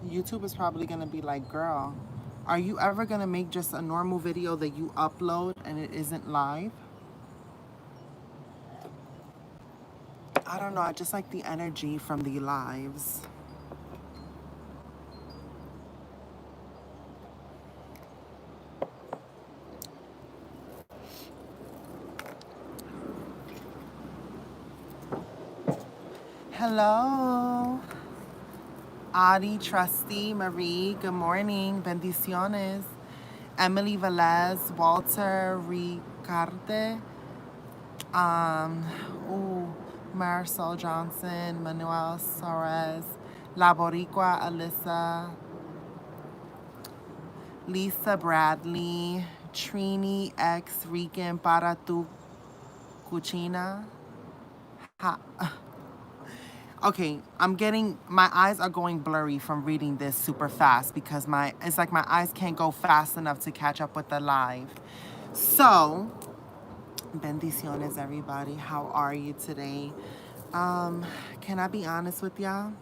YouTube is probably gonna be like, girl, are you ever gonna make just a normal video that you upload and it isn't live? I don't know, I just like the energy from the lives. Hello. Adi, Trusty, Marie, good morning. Bendiciones. Emily Velez, Walter Ricarde, ooh, Marisol Johnson, Manuel Suarez, La Boricua, Alyssa, Lisa Bradley, Trini X Rican para tu cucina. Ha. Okay, my eyes are going blurry from reading this super fast because it's like my eyes can't go fast enough to catch up with the live. So, bendiciones everybody. How are you today? Can I be honest with y'all?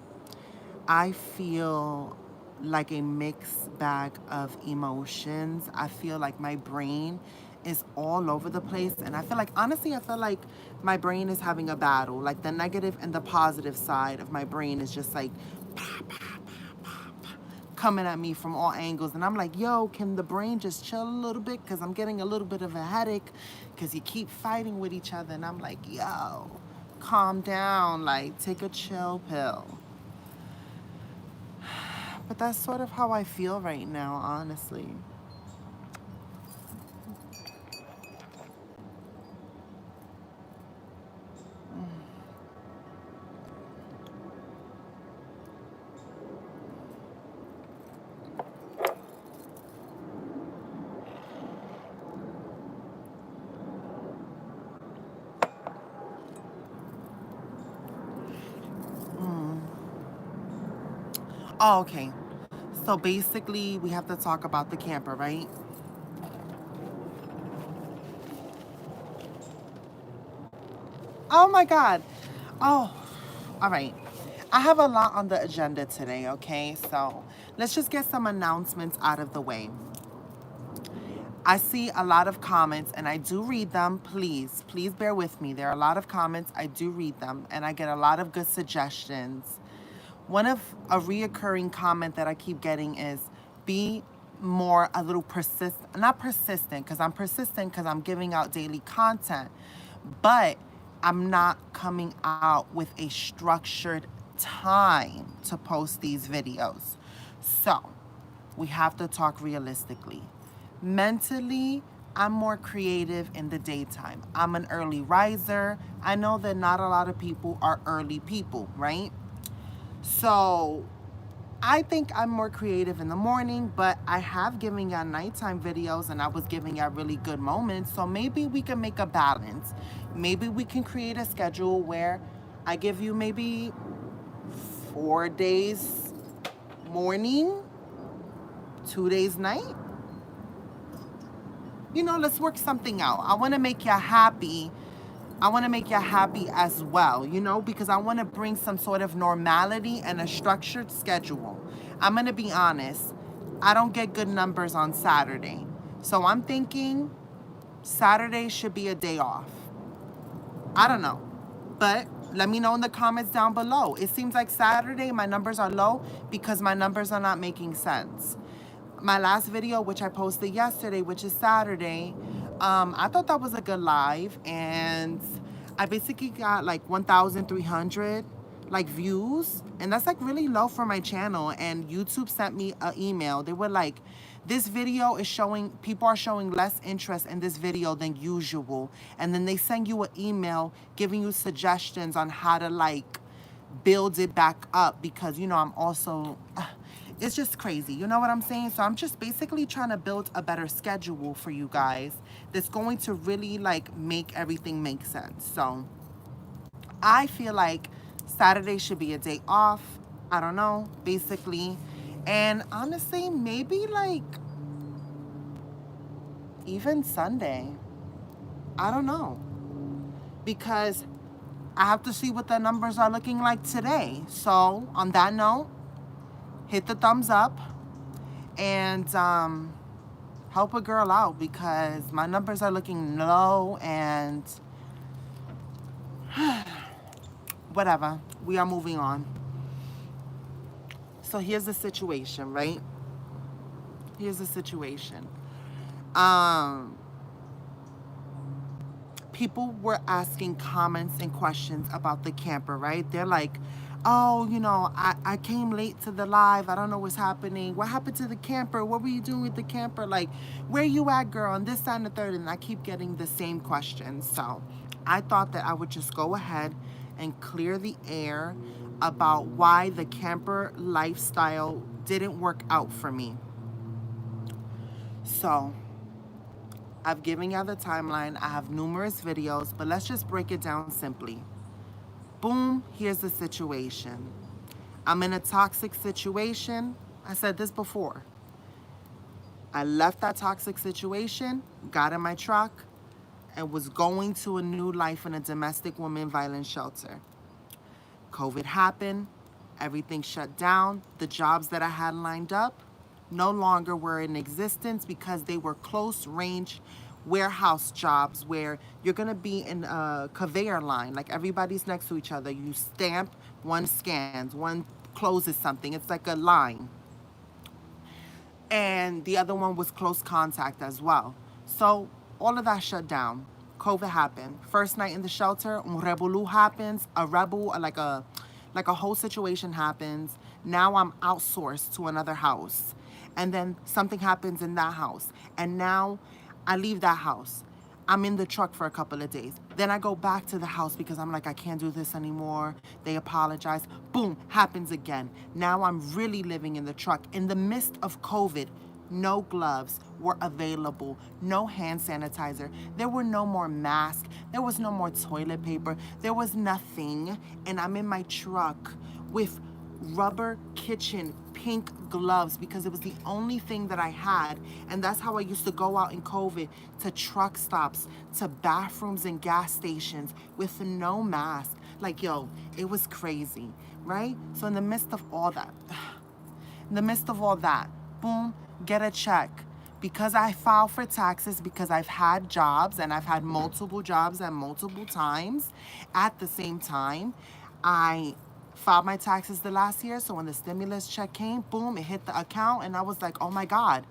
I feel like a mixed bag of emotions. I feel like my brain is all over the place. And I feel like, honestly, I feel like my brain is having a battle. Like the negative and the positive side of my brain is just like coming at me from all angles. And I'm like, yo, can the brain just chill a little bit? Because I'm getting a little bit of a headache because you keep fighting with each other. And I'm like, yo, calm down. Like, take a chill pill. But that's sort of how I feel right now, honestly. Oh, okay. So basically, we have to talk about the camper, right? Oh my God. Oh, all right. I have a lot on the agenda today, okay? So let's just get some announcements out of the way. I see a lot of comments and I do read them. Please bear with me. There are a lot of comments. I do read them and I get a lot of good suggestions. One of a reoccurring comment that I keep getting is be more a little not persistent, because I'm persistent because I'm giving out daily content, but I'm not coming out with a structured time to post these videos. So we have to talk realistically. Mentally, I'm more creative in the daytime. I'm an early riser. I know that not a lot of people are early people, right? So I think I'm more creative in the morning, but I have given y'all nighttime videos and I was giving y'all really good moments. So maybe we can make a balance. Maybe we can create a schedule where I give you maybe 4 days morning, 2 days night. You know, let's work something out. I want to make y'all happy. I want to make you happy as well, you know, because I want to bring some sort of normality and a structured schedule. I'm going to be honest. I don't get good numbers on Saturday. So I'm thinking Saturday should be a day off. I don't know. But let me know in the comments down below. It seems like Saturday my numbers are low because my numbers are not making sense. My last video, which I posted yesterday, which is Saturday, I thought that was a good live, and I basically got like 1,300 like views, and that's like really low for my channel. And YouTube sent me an email. They were like, this video is showing, people are showing less interest in this video than usual. And then they send you an email giving you suggestions on how to like build it back up, because you know I'm also it's just crazy, you know what I'm saying? So I'm just basically trying to build a better schedule for you guys that's going to really like make everything make sense. So I feel like Saturday should be a day off. I don't know, basically. And honestly, maybe like even Sunday. I don't know, because I have to see what the numbers are looking like today. So on that note, hit the thumbs up and help a girl out, because my numbers are looking low and whatever. We are moving on. So here's the situation, right? Here's the situation. People were asking comments and questions about the camper, right? They're like, oh, you know, I came late to the live. I don't know what's happening. What happened to the camper? What were you doing with the camper? Like, where you at, girl? And this, that, and the third. And I keep getting the same questions. So I thought that I would just go ahead and clear the air about why the camper lifestyle didn't work out for me. So I've given you the timeline. I have numerous videos, but let's just break it down simply. Boom, here's the situation. I'm in a toxic situation. I said this before. I left that toxic situation, got in my truck, and was going to a new life in a domestic women violence shelter. COVID happened, everything shut down. The jobs that I had lined up no longer were in existence because they were close range warehouse jobs where you're gonna be in a conveyor line, like everybody's next to each other. You stamp, one scans, one closes something. It's like a line. And the other one was close contact as well. So all of that shut down. COVID happened. First night in the shelter, un revolú happens, like a whole situation happens. Now I'm outsourced to another house. And then something happens in that house. And now I leave that house. I'm in the truck for a couple of days. Then I go back to the house because I'm like, I can't do this anymore. They apologize. Boom, happens again. Now I'm really living in the truck. In the midst of COVID, no gloves were available, no hand sanitizer. There were no more masks. There was no more toilet paper. There was nothing. And I'm in my truck with rubber kitchen pink gloves because it was the only thing that I had. And that's how I used to go out in COVID, to truck stops, to bathrooms and gas stations with no mask. Like, yo, it was crazy, right? So in the midst of all that, boom, get a check. Because I filed for taxes, because I've had jobs and I've had multiple jobs at multiple times at the same time, I filed my taxes the last year. So when the stimulus check came, boom, it hit the account. And I was like, oh my God,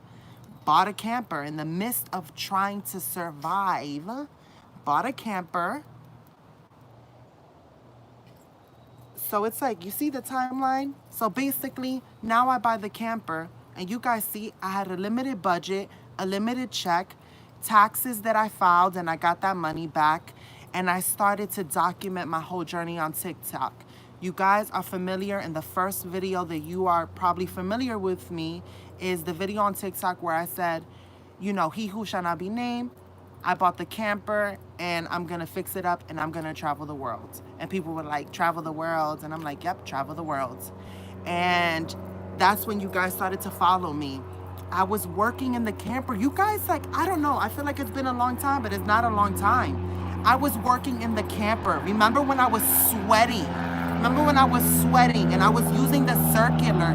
bought a camper in the midst of trying to survive. Bought a camper. So it's like, you see the timeline? So basically, now I buy the camper. And you guys see, I had a limited budget, a limited check, taxes that I filed, and I got that money back. And I started to document my whole journey on TikTok. You guys are familiar, in the first video that you are probably familiar with me is the video on TikTok where I said, you know, he who shall not be named, I bought the camper and I'm gonna fix it up and I'm gonna travel the world. And people were like, travel the world? And I'm like, yep, travel the world. And that's when you guys started to follow me. I was working in the camper. You guys, like, I don't know, I feel like it's been a long time, but it's not a long time. I was working in the camper. Remember when I was sweating? Remember when I was sweating and I was using the circular?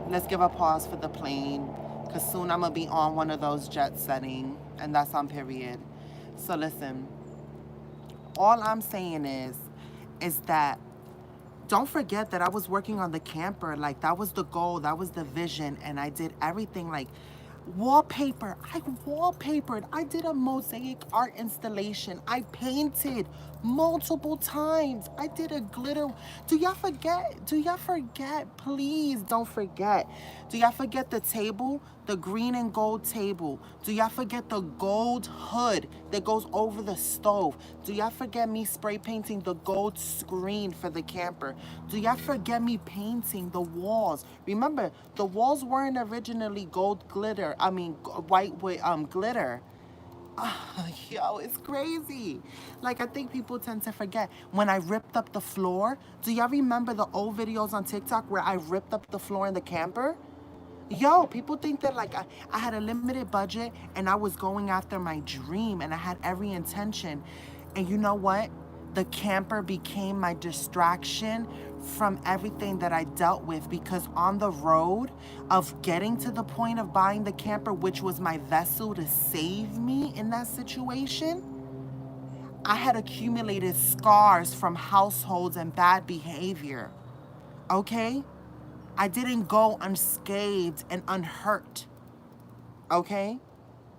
Let's give a pause for the plane, because soon I'm gonna be on one of those jet setting, and that's on period. So listen, all I'm saying is that don't forget that I was working on the camper. Like, that was the goal, that was the vision, and I did everything. Like, wallpaper, I wallpapered, I did a mosaic art installation, I painted multiple times, I did a glitter. Do y'all forget? Please don't forget. Do y'all forget the table, the green and gold table? Do y'all forget the gold hood that goes over the stove? Do y'all forget me spray painting the gold screen for the camper? Do y'all forget me painting the walls? Remember, the walls weren't originally gold glitter, white with glitter. Yo, it's crazy. Like, I think people tend to forget. When I ripped up the floor, do y'all remember the old videos on TikTok where I ripped up the floor in the camper? Yo, people think that, like, I had a limited budget and I was going after my dream and I had every intention. And you know what? The camper became my distraction from everything that I dealt with, because on the road of getting to the point of buying the camper, which was my vessel to save me in that situation, I had accumulated scars from households and bad behavior. Okay? I didn't go unscathed and unhurt. Okay?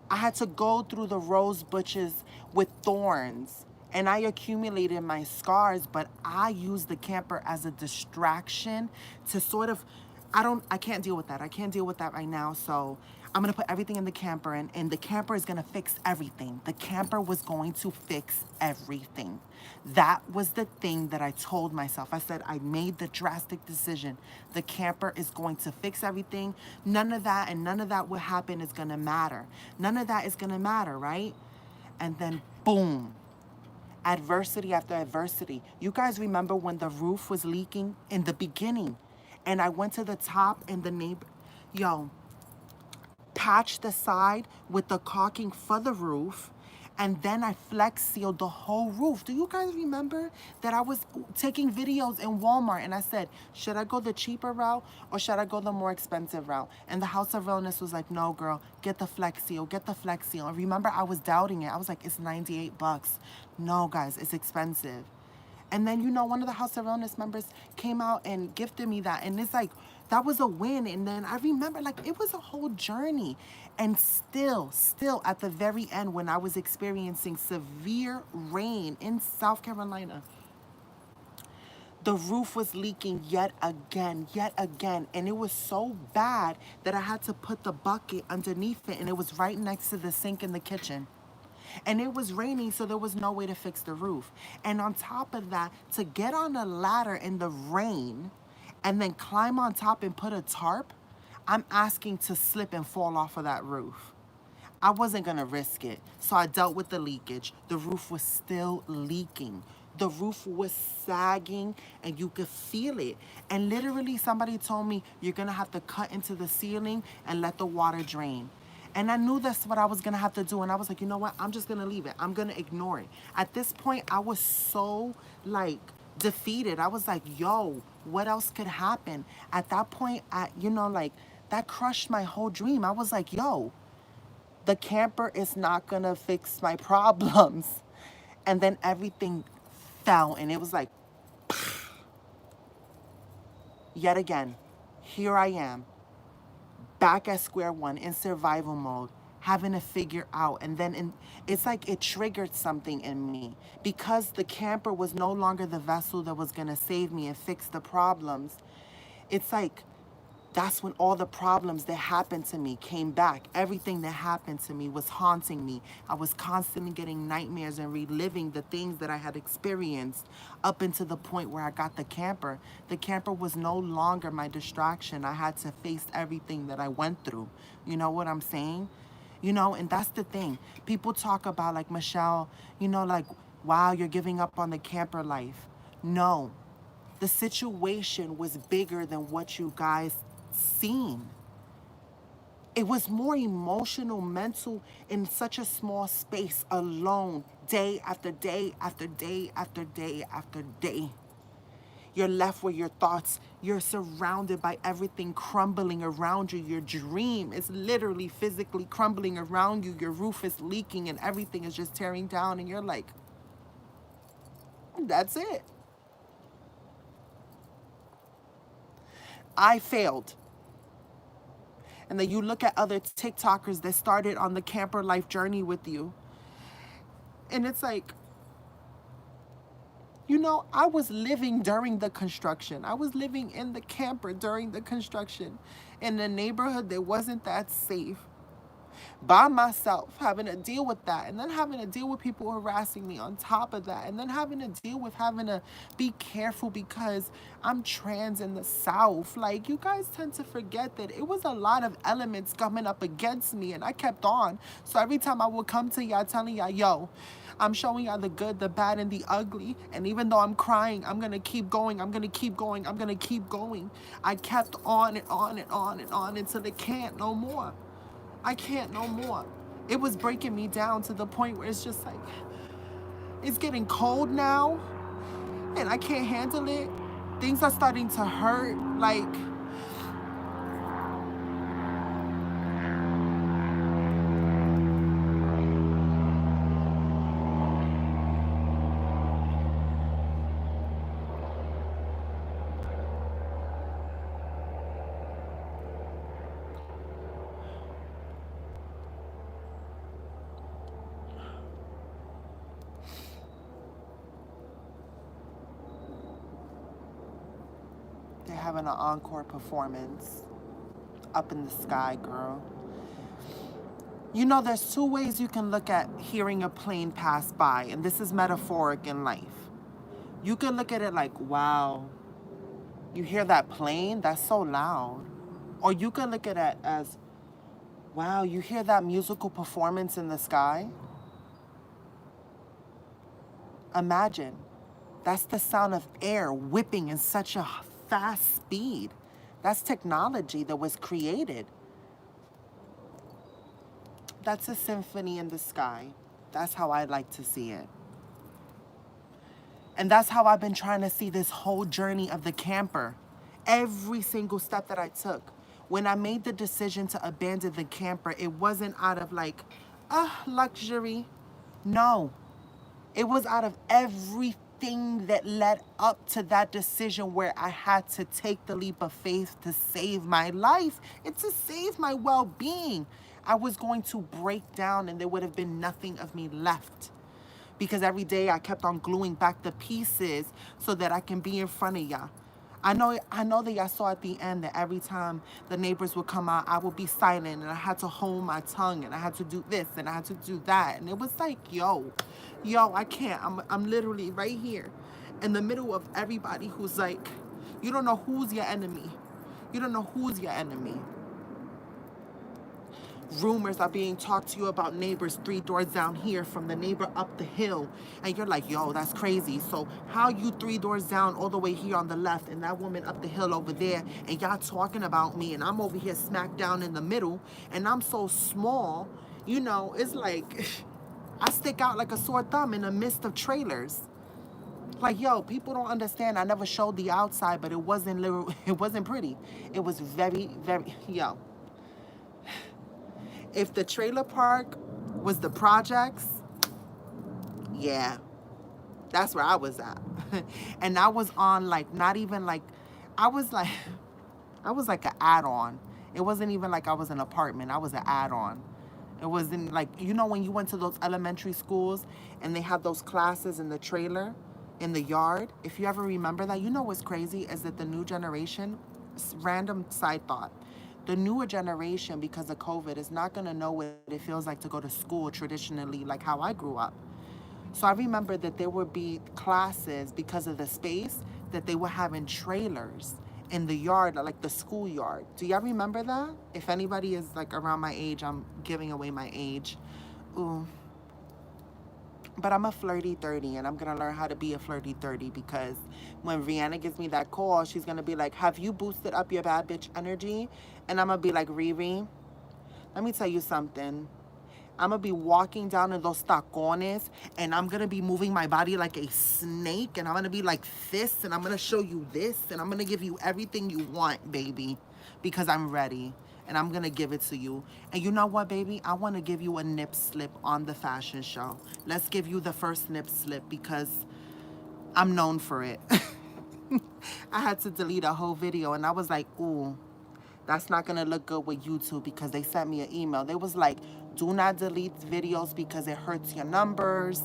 I had to go through the rose bushes with thorns, and I accumulated my scars, but I used the camper as a distraction to sort of, I can't deal with that. I can't deal with that right now. So I'm going to put everything in the camper, and the camper is going to fix everything. The camper was going to fix everything. That was the thing that I told myself. I said, I made the drastic decision. The camper is going to fix everything. None of that and none of that will happen is going to matter. None of that is going to matter, right? And then boom, adversity after adversity. You guys remember when the roof was leaking in the beginning, and I went to the top, and the neighbor, patched the side with the caulking for the roof, and then I flex sealed the whole roof. Do you guys remember that I was taking videos in Walmart, and I said, should I go the cheaper route or should I go the more expensive route? And the House of Realness was like, no girl, get the flex seal, get the flex seal. And remember, I was doubting it. I was like, it's 98 bucks. No guys, it's expensive. And then, one of the House of Realness members came out and gifted me that. And it's like, that was a win. And then I remember, like, it was a whole journey. And still at the very end, when I was experiencing severe rain in South Carolina, the roof was leaking yet again. And it was so bad that I had to put the bucket underneath it. And it was right next to the sink in the kitchen. And it was raining, so there was no way to fix the roof. And on top of that, to get on a ladder in the rain and then climb on top and put a tarp, I'm asking to slip and fall off of that roof. I wasn't going to risk it. So I dealt with the leakage. The roof was still leaking. The roof was sagging, and you could feel it. And literally somebody told me, you're going to have to cut into the ceiling and let the water drain. And I knew that's what I was going to have to do. And I was like, you know what? I'm just going to leave it. I'm going to ignore it. At this point, I was so, defeated. I was like, yo, what else could happen? At that point, that crushed my whole dream. I was like, yo, the camper is not going to fix my problems. And then everything fell. And it was like, yet again, here I am, back at square one in survival mode, having to figure out. And then it's like it triggered something in me, because the camper was no longer the vessel that was going to save me and fix the problems. It's like that's when all the problems that happened to me came back. Everything that happened to me was haunting me. I was constantly getting nightmares and reliving the things that I had experienced up until the point where I got the camper. The camper was no longer my distraction. I had to face everything that I went through. You know what I'm saying? And that's the thing. People talk about, like, Michelle, wow, you're giving up on the camper life. No, the situation was bigger than what you guys seen. It was more emotional, mental, in such a small space, alone, day after day after day after day after day. You're left with your thoughts. You're surrounded by everything crumbling around you. Your dream is literally physically crumbling around you. Your roof is leaking and everything is just tearing down. And you're like, that's it. I failed. And then you look at other TikTokers that started on the camper life journey with you. And it's like, I was living during the construction. I was living in the camper during the construction in a neighborhood that wasn't that safe. By myself, having to deal with that, and then having to deal with people harassing me on top of that, and then having to deal with having to be careful because I'm trans in the South. Like, you guys tend to forget that it was a lot of elements coming up against me, and I kept on. So every time I would come to y'all telling y'all, yo, I'm showing y'all the good, the bad, and the ugly. And even though I'm crying, I'm going to keep going. I'm going to keep going. I'm going to keep going. I kept on and on and on and on until it can't no more. I can't no more. It was breaking me down to the point where it's just like, It's getting cold now, and I can't handle it. Things are starting to hurt. Like, they're having an encore performance up in the sky, girl. You know, there's two ways you can look at hearing a plane pass by, and this is metaphoric in life. You can look at it like, wow, you hear that plane? That's so loud. Or you can look at it as, wow, you hear that musical performance in the sky? Imagine, that's the sound of air whipping in such a fast speed. That's technology that was created. That's a symphony in the sky. That's how I like to see it. And that's how I've been trying to see this whole journey of the camper. Every single step that I took. When I made the decision to abandon the camper, it wasn't out of like, luxury. No. It was out of everything that led up to that decision where I had to take the leap of faith to save my life and to save my well-being. I was going to break down and there would have been nothing of me left. Because every day I kept on gluing back the pieces so that I can be in front of y'all. I know that y'all saw at the end that every time the neighbors would come out, I would be silent and I had to hold my tongue and I had to do this and I had to do that. And it was like, yo, I can't. I'm literally right here in the middle of everybody who's like, you don't know who's your enemy. You don't know who's your enemy. Rumors are being talked to you about neighbors 3 doors down here from the neighbor up the hill. And you're like, yo, that's crazy. So how you 3 doors down all the way here on the left and that woman up the hill over there and y'all talking about me and I'm over here smack down in the middle and I'm so small, you know, it's like I stick out like a sore thumb in the midst of trailers. Like, yo, people don't understand. I never showed the outside, but it wasn't pretty. It was very, very, yo. If the trailer park was the projects, yeah, that's where I was at. And I was on like, not even like, I was like an add-on. It wasn't even like I was an apartment. I was an add-on. It wasn't like, you know, when you went to those elementary schools and they had those classes in the trailer, in the yard. If you ever remember that, you know what's crazy is that the new generation, random side thought, the newer generation, because of COVID, is not going to know what it feels like to go to school traditionally, like how I grew up. So I remember that there would be classes, because of the space, that they would have in trailers in the yard, like the schoolyard. Do y'all remember that? If anybody is like around my age, I'm giving away my age. Ooh. But I'm a flirty 30, and I'm going to learn how to be a flirty 30, because when Rihanna gives me that call, she's going to be like, have you boosted up your bad bitch energy? And I'm going to be like, Riri, let me tell you something. I'm going to be walking down in those tacones, and I'm going to be moving my body like a snake, and I'm going to be like this, and I'm going to show you this, and I'm going to give you everything you want, baby, because I'm ready. And I'm going to give it to you. And you know what, baby? I want to give you a nip slip on the fashion show. Let's give you the first nip slip because I'm known for it. I had to delete a whole video and I was like, ooh, that's not going to look good with YouTube, because they sent me an email. They was like, do not delete videos because it hurts your numbers.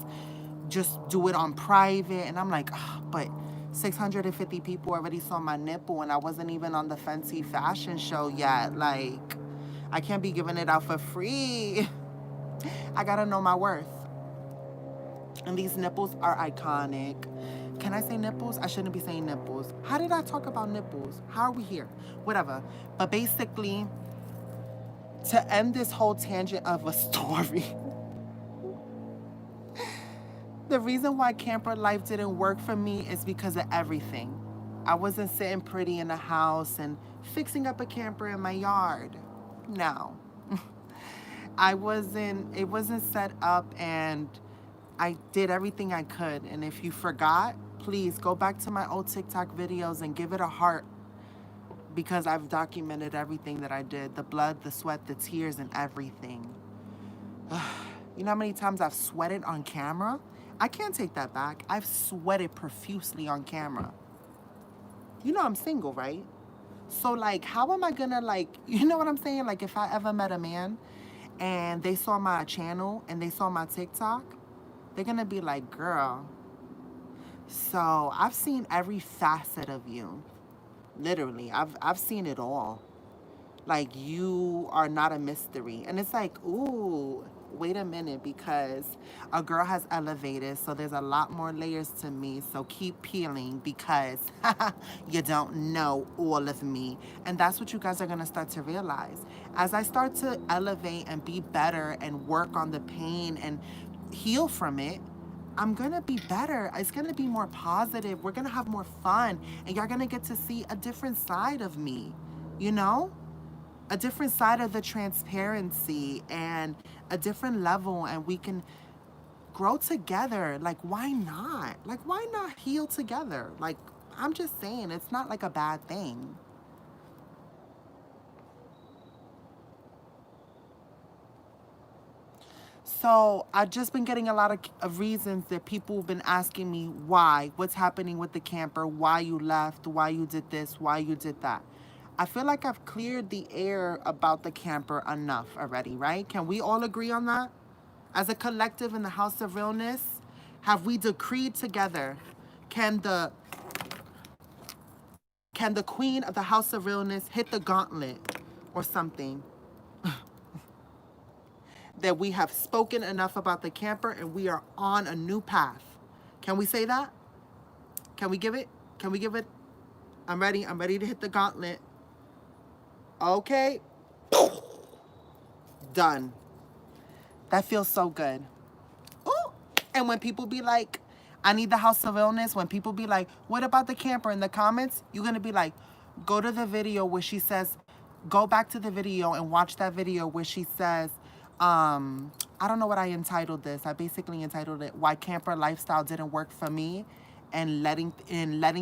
Just do it on private. And I'm like, oh, but 650 people already saw my nipple and I wasn't even on the fancy fashion show yet. Like, I can't be giving it out for free. I gotta know my worth. And these nipples are iconic. Can I say nipples? I shouldn't be saying nipples. How did I talk about nipples? How are we here? Whatever. But basically, to end this whole tangent of a story, the reason why camper life didn't work for me is because of everything. I wasn't sitting pretty in the house and fixing up a camper in my yard. No. It wasn't set up, and I did everything I could. And if you forgot, please go back to my old TikTok videos and give it a heart, because I've documented everything that I did, the blood, the sweat, the tears, and everything. You know how many times I've sweated on camera? I can't take that back. I've sweated profusely on camera. You know I'm single, right? So, like, how am I gonna, like, you know what I'm saying? Like, if I ever met a man and they saw my channel and they saw my TikTok, they're gonna be like, girl, so I've seen every facet of you. Literally, I've seen it all. Like, you are not a mystery. And it's like, ooh, wait a minute, because a girl has elevated, so there's a lot more layers to me. So keep peeling, because you don't know all of me. And that's what you guys are going to start to realize. As I start to elevate and be better and work on the pain and heal from it, I'm going to be better. It's going to be more positive. We're going to have more fun. And you're going to get to see a different side of me, you know? A different side of the transparency and a different level, and we can grow together. Like, why not? Like, why not heal together? Like, I'm just saying, it's not like a bad thing. So I've just been getting a lot of reasons that people have been asking me why, what's happening with the camper, why you left, why you did this, why you did that. I feel like I've cleared the air about the camper enough already, right? Can we all agree on that? As a collective in the House of Realness, have we decreed together? Can the queen of the House of Realness hit the gauntlet or something? That we have spoken enough about the camper and we are on a new path. Can we say that? Can we give it? Can we give it? I'm ready. I'm ready to hit the gauntlet. Okay. Done. That feels so good. Ooh. And when people be like, I need the House of Realness, when people be like, what about the camper in the comments? You're going to be like, go to the video where she says, go back to the video and watch that video where she says, I don't know what I entitled this. I basically entitled it, Why Camper Lifestyle Didn't Work for Me, and letting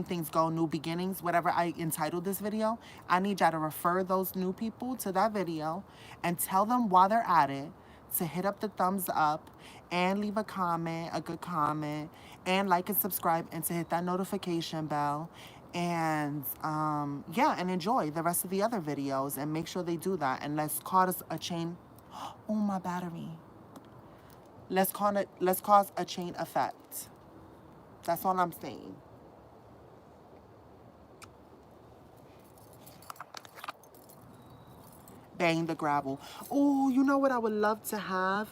things go, new beginnings, whatever I entitled this video. I need y'all to refer those new people to that video and tell them while they're at it to hit up the thumbs up and leave a comment, a good comment, and like and subscribe, and to hit that notification bell. And yeah, and enjoy the rest of the other videos, and make sure they do that. And let's cause a chain. Oh, my battery. Let's cause a chain effect. That's all I'm saying. Bang the gravel. Oh, you know what I would love to have?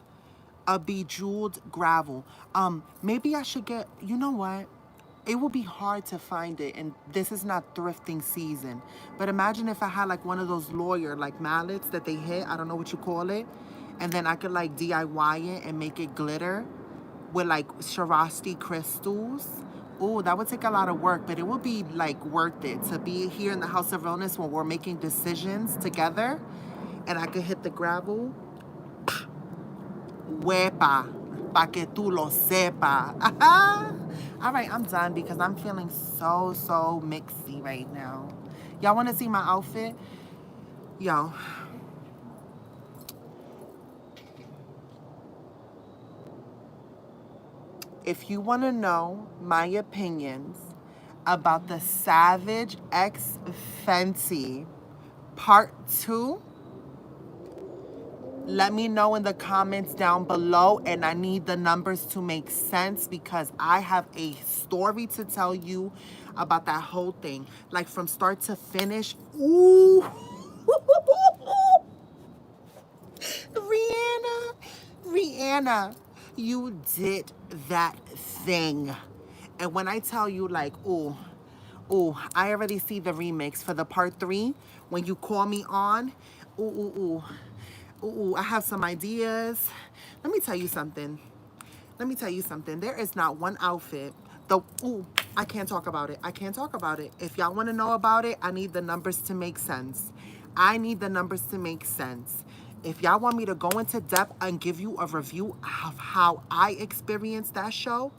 A bejeweled gravel. Maybe I should get, you know what? It will be hard to find it, and this is not thrifting season. But imagine if I had like one of those lawyer like mallets that they hit, I don't know what you call it, and then I could like DIY it and make it glitter with like Swarovski crystals. Oh, that would take a lot of work, but it would be like worth it to be here in the House of Realness when we're making decisions together, and I could hit the gravel. Huepa, pa que tú lo sepa. All right, I'm done because I'm feeling so mixy right now. Y'all want to see my outfit? Yo. If you want to know my opinions about the Savage X Fenty Part 2, let me know in the comments down below, and I need the numbers to make sense because I have a story to tell you about that whole thing. Like from start to finish. Ooh. Rihanna, you did that thing. And when I tell you like, ooh, I already see the remix for the part 3. When you call me on, ooh, I have some ideas. Let me tell you something. There is not one outfit. I can't talk about it. If y'all want to know about it, I need the numbers to make sense. If y'all want me to go into depth and give you a review of how I experienced that show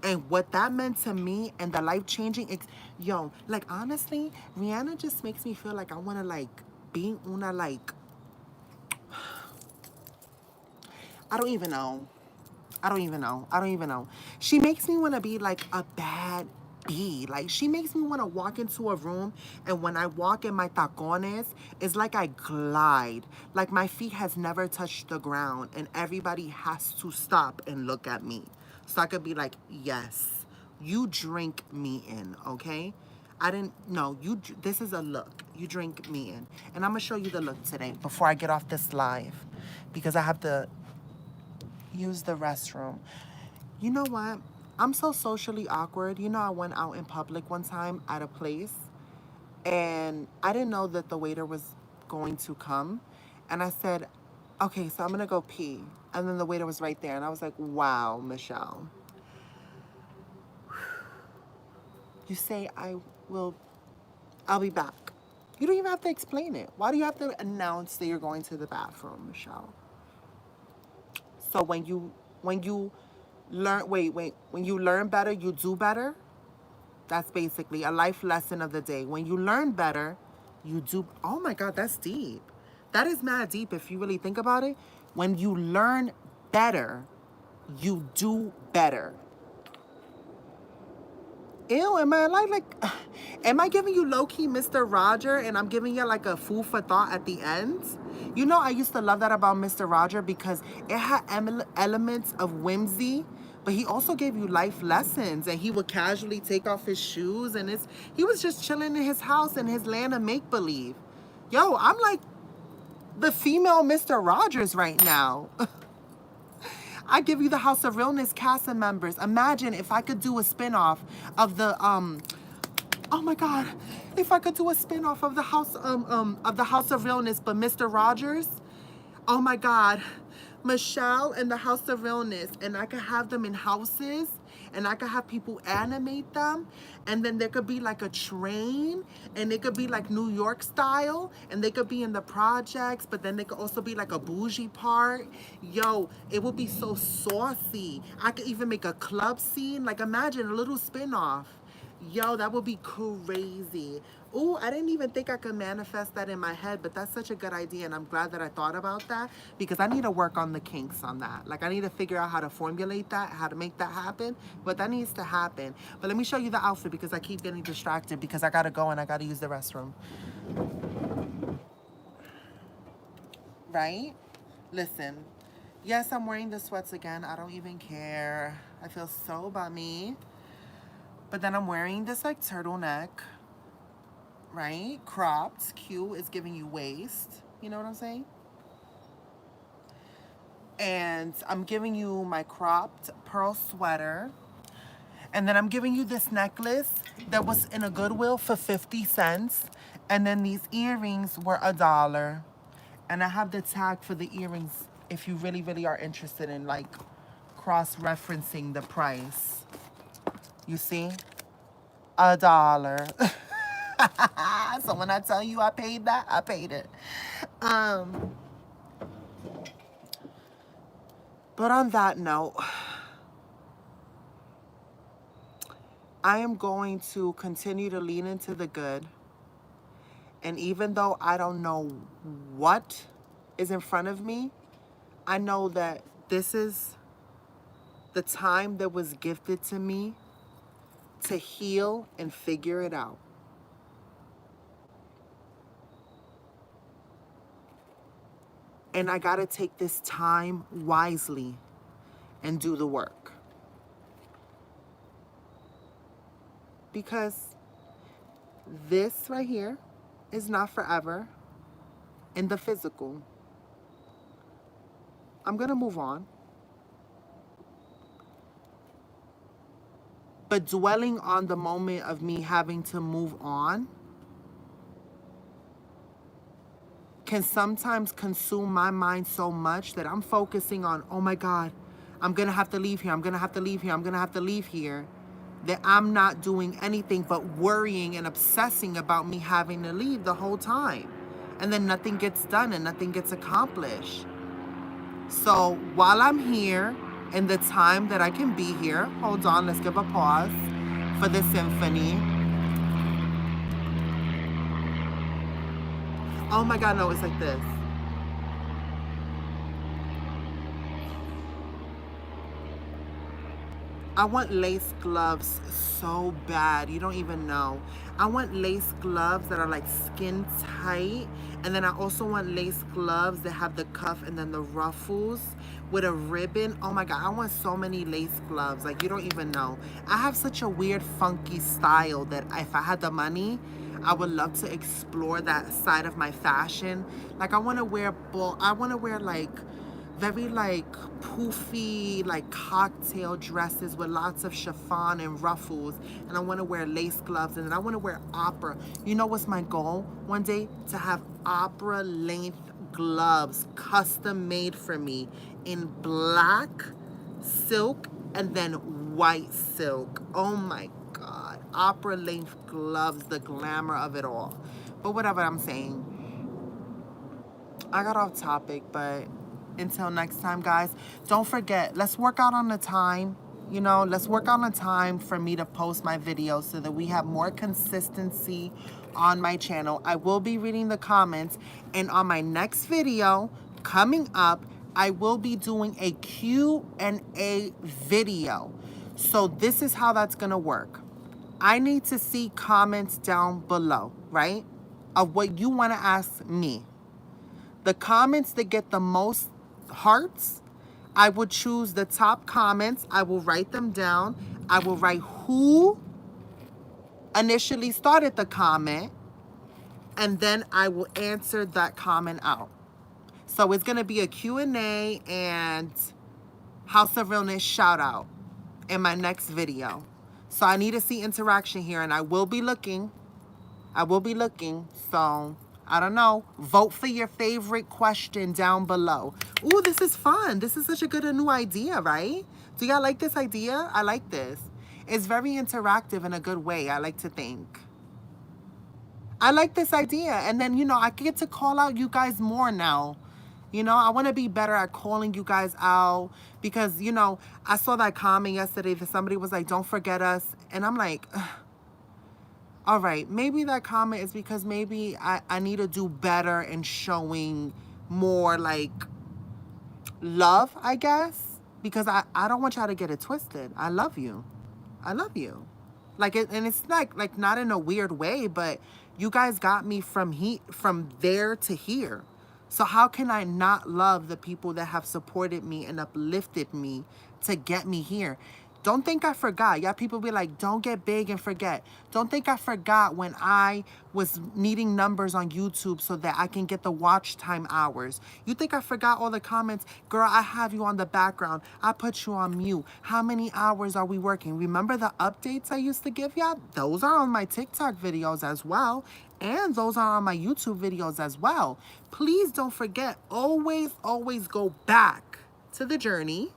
and what that meant to me and the life-changing, yo, like honestly, Rihanna just makes me feel like I want to like be una like, I don't even know. I don't even know. I don't even know. She makes me want to be like a bad bee. Like she makes me want to walk into a room, and when I walk in my tacones, it's like I glide. Like my feet has never touched the ground, and everybody has to stop and look at me. So I could be like, yes, you drink me in, okay? I didn't know you. This is a look. You drink me in, and I'm gonna show you the look today before I get off this live, because I have to use the restroom. You know what? I'm so socially awkward. You know, I went out in public one time at a place and I didn't know that the waiter was going to come. And I said, okay, so I'm going to go pee. And then the waiter was right there. And I was like, wow, Michelle. You say I'll be back. You don't even have to explain it. Why do you have to announce that you're going to the bathroom, Michelle? So when you learn, when you learn better, you do better. That's basically a life lesson of the day. When you learn better, you do. Oh my God, that's deep. That is mad deep if you really think about it. When you learn better, you do better. Ew, am I giving you low-key Mr. Roger and I'm giving you like a food for thought at the end? You know, I used to love that about Mr. Roger because it had elements of whimsy, but he also gave you life lessons, and he would casually take off his shoes and he was just chilling in his house in his land of make-believe. Yo, I'm like the female Mr. Rogers right now. I give you the House of Realness cast and members. Imagine if I could do a spinoff of the oh my God, if I could do a spinoff of the House of Realness, but Mr. Rogers. Oh my God, Michelle and the House of Realness, and I could have them in houses, and I could have people animate them, and then there could be like a train, and it could be like New York style, and they could be in the projects, but then they could also be like a bougie part. Yo, it would be so saucy. I could even make a club scene. Like imagine a little spin-off. Yo, that would be crazy. Ooh, I didn't even think I could manifest that in my head, but that's such a good idea, and I'm glad that I thought about that because I need to work on the kinks on that. Like, I need to figure out how to formulate that, how to make that happen, but that needs to happen. But let me show you the outfit because I keep getting distracted because I gotta go and I gotta use the restroom. Right? Listen. Yes, I'm wearing the sweats again. I don't even care. I feel so bummy. But then I'm wearing this like turtleneck, right? Cropped, cute, is giving you waist. You know what I'm saying? And I'm giving you my cropped pearl sweater. And then I'm giving you this necklace that was in a Goodwill for 50 cents. And then these earrings were $1. And I have the tag for the earrings if you really, really are interested in like cross-referencing the price. You see? $1. So when I tell you I paid that, I paid it. But on that note, I am going to continue to lean into the good. And even though I don't know what is in front of me, I know that this is the time that was gifted to me to heal and figure it out. And I gotta take this time wisely and do the work. Because this right here is not forever in the physical. I'm gonna move on. But dwelling on the moment of me having to move on can sometimes consume my mind so much that I'm focusing on, oh my God, I'm gonna have to leave here, I'm gonna have to leave here, I'm gonna have to leave here, that I'm not doing anything but worrying and obsessing about me having to leave the whole time. and then nothing gets done and nothing gets accomplished. So while I'm here, in the time that I can be here, hold on, let's give a pause for the symphony. Oh my God, no, it's like this. I want lace gloves so bad. You don't even know. I want lace gloves that are like skin tight. And then I also want lace gloves that have the cuff and then the ruffles with a ribbon. Oh my God, I want so many lace gloves. Like, you don't even know. I have such a weird, funky style that if I had the money, I would love to explore that side of my fashion. Like, I want to wear like very like poofy like cocktail dresses with lots of chiffon and ruffles, and I want to wear lace gloves, and then I want to wear opera. You know what's my goal one day? To have opera length gloves custom made for me in black silk and then white silk. Oh my God, opera length gloves, the glamour of it all. But whatever, I'm saying, I got off topic, but until next time, guys, don't forget, let's work out on the time. You know, let's work on the time for me to post my videos so that we have more consistency on my channel. I will be reading the comments, and on my next video coming up, I will be doing a Q&A video. So this is how that's gonna work. I need to see comments down below, right, of what you want to ask me. The comments that get the most hearts, I will choose the top comments. I will write them down. I will write who initially started the comment, and then I will answer that comment out. So it's going to be a Q&A and House of Realness shout out in my next video. So I need to see interaction here, and I will be looking. So I don't know. Vote for your favorite question down below. Ooh, this is fun. This is such a good new idea, right? Do y'all like this idea? I like this. It's very interactive in a good way, I like to think. I like this idea. And then, you know, I get to call out you guys more now. You know, I want to be better at calling you guys out because, you know, I saw that comment yesterday that somebody was like, don't forget us. And I'm like, ugh. All right, maybe that comment is because maybe I need to do better in showing more like love, I guess. Because I don't want y'all to get it twisted. I love you. I love you. Like, and it's like not in a weird way, but you guys got me from there to here. So how can I not love the people that have supported me and uplifted me to get me here? Don't think I forgot. Y'all people be like, don't get big and forget. Don't think I forgot when I was needing numbers on YouTube so that I can get the watch time hours. You think I forgot all the comments? Girl, I have you on the background. I put you on mute. How many hours are we working? Remember the updates I used to give y'all? Those are on my TikTok videos as well. And those are on my YouTube videos as well. Please don't forget, always, always go back to the journey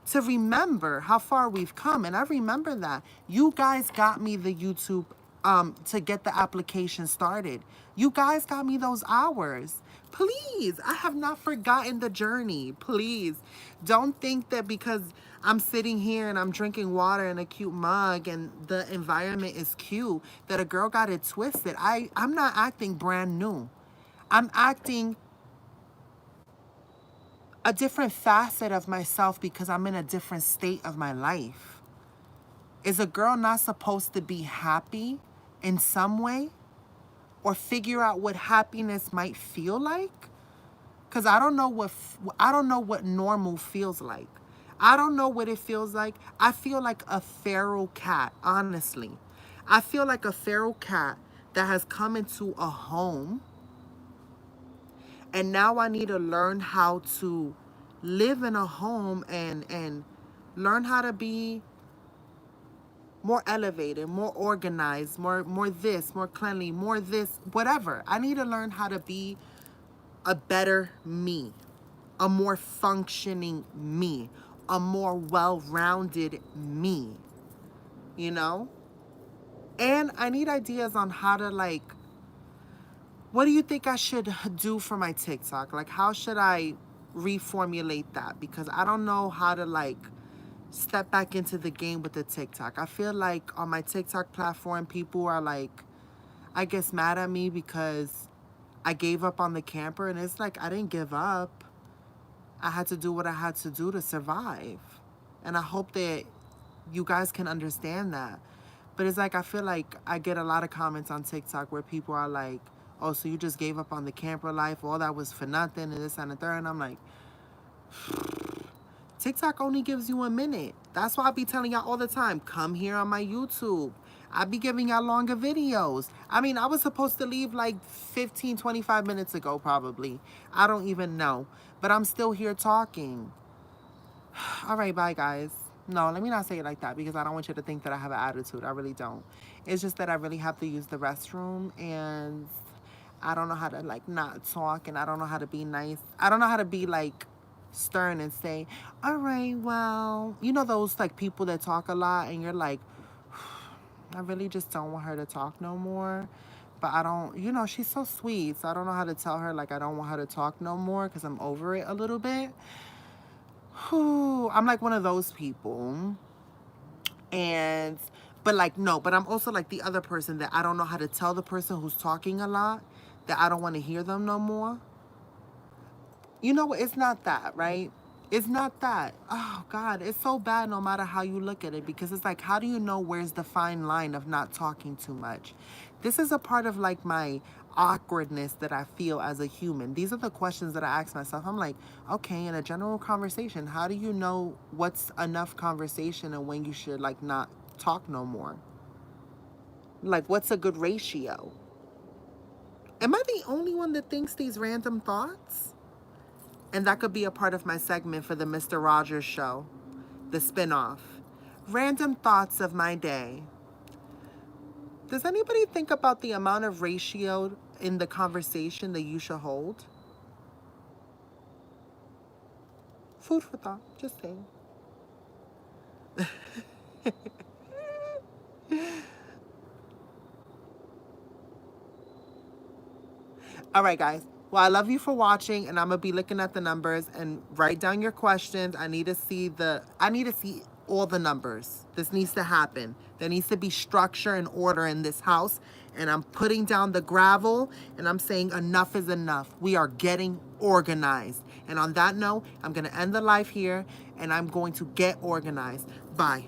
to remember how far we've come. And I remember that. You guys got me the YouTube to get the application started. You guys got me those hours. Please, I have not forgotten the journey. Please, don't think that because I'm sitting here and I'm drinking water in a cute mug and the environment is cute, that a girl got it twisted. I'm not acting brand new. I'm acting a different facet of myself because I'm in a different state of my life. Is a girl not supposed to be happy in some way or figure out what happiness might feel like? Because I don't know what normal feels like. I don't know what it feels like. I feel like a feral cat, honestly. I feel like a feral cat that has come into a home, and now I need to learn how to live in a home and learn how to be more elevated, more organized, more this, more cleanly, more this, whatever. I need to learn how to be a better me, a more functioning me, a more well-rounded me, you know? And I need ideas on how to like What do you think I should do for my TikTok? Like, how should I reformulate that? Because I don't know how to, like, step back into the game with the TikTok. I feel like on my TikTok platform, people are, like, I guess mad at me because I gave up on the camper. And it's like, I didn't give up. I had to do what I had to do to survive. And I hope that you guys can understand that. But it's like, I feel like I get a lot of comments on TikTok where people are like, oh, so you just gave up on the camper life, all that was for nothing, and this and the third. And I'm like, TikTok only gives you a minute. That's why I be telling y'all all the time, come here on my YouTube. I be giving y'all longer videos. I mean, I was supposed to leave like 15, 25 minutes ago, probably. I don't even know. But I'm still here talking. All right, bye, guys. No, let me not say it like that because I don't want you to think that I have an attitude. I really don't. It's just that I really have to use the restroom and I don't know how to, like, not talk, and I don't know how to be nice. I don't know how to be, like, stern and say, all right, well, you know those, like, people that talk a lot and you're like, I really just don't want her to talk no more. But I don't, you know, she's so sweet. So I don't know how to tell her, like, I don't want her to talk no more because I'm over it a little bit. I'm like one of those people. And, but like, no, but I'm also like the other person that I don't know how to tell the person who's talking a lot that I don't want to hear them no more. You know what? It's not that, right? It's not that. Oh, God, it's so bad no matter how you look at it because it's like, how do you know where's the fine line of not talking too much? This is a part of like my awkwardness that I feel as a human. These are the questions that I ask myself. I'm like, okay, in a general conversation, how do you know what's enough conversation and when you should like not talk no more? Like, what's a good ratio? Am I the only one that thinks these random thoughts? And that could be a part of my segment for the Mr. Rogers show, the spinoff. Random thoughts of my day. Does anybody think about the amount of ratio in the conversation that you should hold? Food for thought, just saying. All right, guys. Well, I love you for watching, and I'm gonna be looking at the numbers and write down your questions. I need to see all the numbers. This needs to happen. There needs to be structure and order in this house. And I'm putting down the gravel and I'm saying enough is enough. We are getting organized. And on that note, I'm gonna end the live here and I'm going to get organized. Bye.